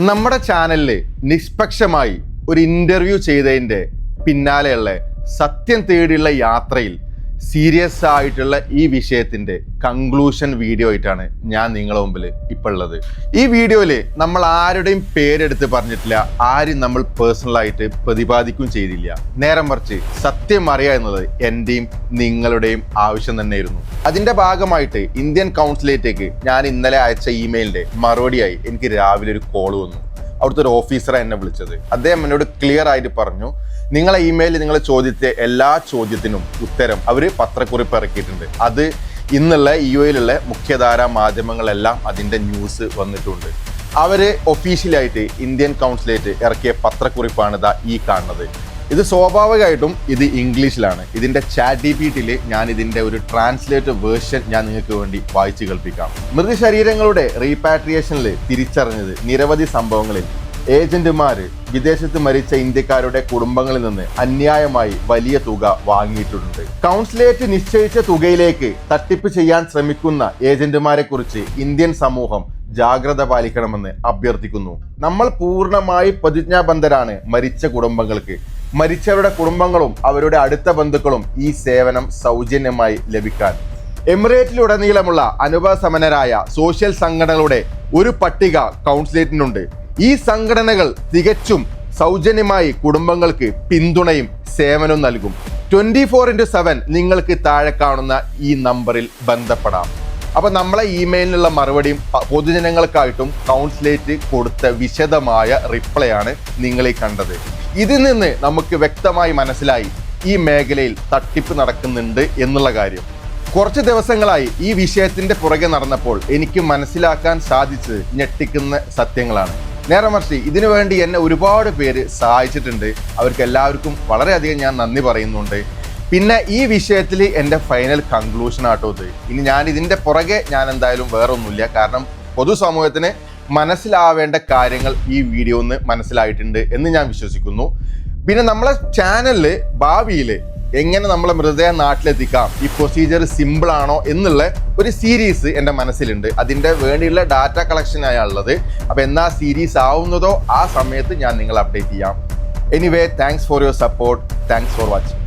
നമ്മുടെ ചാനലിൽ നിഷ്പക്ഷമായി ഒരു ഇന്റർവ്യൂ ചെയ്തതിൻ്റെ പിന്നാലെയുള്ള സത്യം തേടിയുള്ള യാത്രയിൽ സീരിയസ് ആയിട്ടുള്ള ഈ വിഷയത്തിൻ്റെ കൺക്ലൂഷൻ വീഡിയോ ആയിട്ടാണ് ഞാൻ നിങ്ങളുടെ മുമ്പിൽ ഇപ്പോൾ ഉള്ളത്. ഈ വീഡിയോയിൽ നമ്മൾ ആരുടെയും പേരെടുത്ത് പറഞ്ഞിട്ടില്ല, ആരും നമ്മൾ പേഴ്സണലായിട്ട് പ്രതിപാദിക്കുകയും ചെയ്തില്ല. നേരെ മറിച്ച് സത്യം അറിയുക എന്നത് എൻ്റെയും നിങ്ങളുടെയും ആവശ്യം തന്നെയായിരുന്നു. അതിൻ്റെ ഭാഗമായിട്ട് ഇന്ത്യൻ കൗൺസിലേറ്റേക്ക് ഞാൻ ഇന്നലെ അയച്ച ഇമെയിലിൻ്റെ മറുപടിയായി എനിക്ക് രാവിലെ ഒരു കോൾ വന്നു. അവിടുത്തെ ഒരു ഓഫീസറെ എന്നെ വിളിച്ചത്. അദ്ദേഹം എന്നോട് ക്ലിയർ ആയിട്ട് പറഞ്ഞു, നിങ്ങളെ ഇമെയിലിൽ നിങ്ങൾ ചോദിച്ച എല്ലാ ചോദ്യത്തിനും ഉത്തരം അവർ പത്രക്കുറിപ്പ് ഇറക്കിയിട്ടുണ്ട്. അത് ഇന്നുള്ള യിലുള്ള മുഖ്യധാരാ മാധ്യമങ്ങളെല്ലാം അതിൻ്റെ ന്യൂസ് വന്നിട്ടുണ്ട്. അവർ ഒഫീഷ്യലായിട്ട് ഇന്ത്യൻ കൗൺസിലേറ്റ് ഇറക്കിയ പത്രക്കുറിപ്പാണ് ഈ കാണുന്നത്. ഇത് സ്വാഭാവികമായിട്ടും ഇത് ഇംഗ്ലീഷിലാണ്. ഇതിൻ്റെ ChatGPTയിൽ ഞാൻ ഇതിൻ്റെ ഒരു ട്രാൻസ്ലേറ്റ് വേർഷൻ ഞാൻ നിങ്ങൾക്ക് വേണ്ടി വായിച്ചു കേൾപ്പിക്കാം. മൃതശരീരങ്ങളുടെ റീപാട്രിയേഷനിൽ തിരിച്ചറിഞ്ഞത് നിരവധി സംഭവങ്ങളിൽ ഏജന്റുമാർ വിദേശത്ത് മരിച്ച ഇന്ത്യക്കാരുടെ കുടുംബങ്ങളിൽ നിന്ന് അന്യായമായി വലിയ തുക വാങ്ങിയിട്ടുണ്ട്. കൗൺസിലേറ്റ് നിശ്ചയിച്ച തുകയിലേക്ക് തട്ടിപ്പ് ചെയ്യാൻ ശ്രമിക്കുന്ന ഏജന്റുമാരെ കുറിച്ച് ഇന്ത്യൻ സമൂഹം ജാഗ്രത പാലിക്കണമെന്ന് അഭ്യർത്ഥിക്കുന്നു. നമ്മൾ പൂർണ്ണമായി പ്രതിജ്ഞാബദ്ധരാണ് മരിച്ച കുടുംബങ്ങൾക്ക്. മരിച്ചവരുടെ കുടുംബങ്ങളും അവരുടെ അടുത്ത ബന്ധുക്കളും ഈ സേവനം സൗജന്യമായി ലഭിക്കാൻ. എമിറേറ്റിലുടനീളമുള്ള അനുഭവസമ്പന്നരായ സോഷ്യൽ സംഘടനകളുടെ ഒരു പട്ടിക കൗൺസിലേറ്റിനുണ്ട്. ഈ സംഘടനകൾ തികച്ചും സൗജന്യമായി കുടുംബങ്ങൾക്ക് പിന്തുണയും സേവനവും നൽകും. 24/7 നിങ്ങൾക്ക് താഴെ കാണുന്ന ഈ നമ്പറിൽ ബന്ധപ്പെടാം. അപ്പോൾ നമ്മളെ ഇമെയിലിനുള്ള മറുപടിയും പൊതുജനങ്ങൾക്കായിട്ടും കൗൺസിലേറ്റ് കൊടുത്ത വിശദമായ റിപ്ലൈ ആണ് നിങ്ങൾ ഈ കണ്ടത്. ഇതിൽ നിന്ന് നമുക്ക് വ്യക്തമായി മനസ്സിലായി ഈ മേഖലയിൽ തട്ടിപ്പ് നടക്കുന്നുണ്ട് എന്നുള്ള കാര്യം. കുറച്ച് ദിവസങ്ങളായി ഈ വിഷയത്തിന്റെ പുറകെ നടന്നപ്പോൾ എനിക്ക് മനസ്സിലാക്കാൻ സാധിച്ചത് ഞെട്ടിക്കുന്ന സത്യങ്ങളാണ്. നേരെ മറിച്ച് ഇതിനു വേണ്ടി എന്നെ ഒരുപാട് പേര് സഹായിച്ചിട്ടുണ്ട്. അവർക്ക് എല്ലാവർക്കും വളരെയധികം ഞാൻ നന്ദി പറയുന്നുണ്ട്. പിന്നെ ഈ വിഷയത്തിൽ എൻ്റെ ഫൈനൽ കൺക്ലൂഷൻ ആട്ടോ ഇത്. ഇനി ഞാൻ ഇതിൻ്റെ പുറകെ ഞാൻ എന്തായാലും വേറെ ഒന്നുമില്ല. കാരണം പൊതുസമൂഹത്തിന് മനസ്സിലാവേണ്ട കാര്യങ്ങൾ ഈ വീഡിയോ ഒന്ന് മനസ്സിലായിട്ടുണ്ട് എന്ന് ഞാൻ വിശ്വസിക്കുന്നു. പിന്നെ നമ്മളെ ചാനലിൽ ഭാവിയിൽ എങ്ങനെ നമ്മളെ മൃതദേഹം നാട്ടിലെത്തിക്കാം, ഈ പ്രൊസീജിയർ സിമ്പിൾ ആണോ എന്നുള്ള ഒരു സീരീസ് എൻ്റെ മനസ്സിലുണ്ട്. അതിൻ്റെ വേണ്ടിയുള്ള ഡാറ്റ കളക്ഷനായാണ് ഉള്ളത്. അപ്പോൾ എന്നാ സീരീസ് ആവുന്നതോ ആ സമയത്ത് ഞാൻ നിങ്ങളെ അപ്ഡേറ്റ് ചെയ്യാം. Anyway, thanks for your support. Thanks for watching.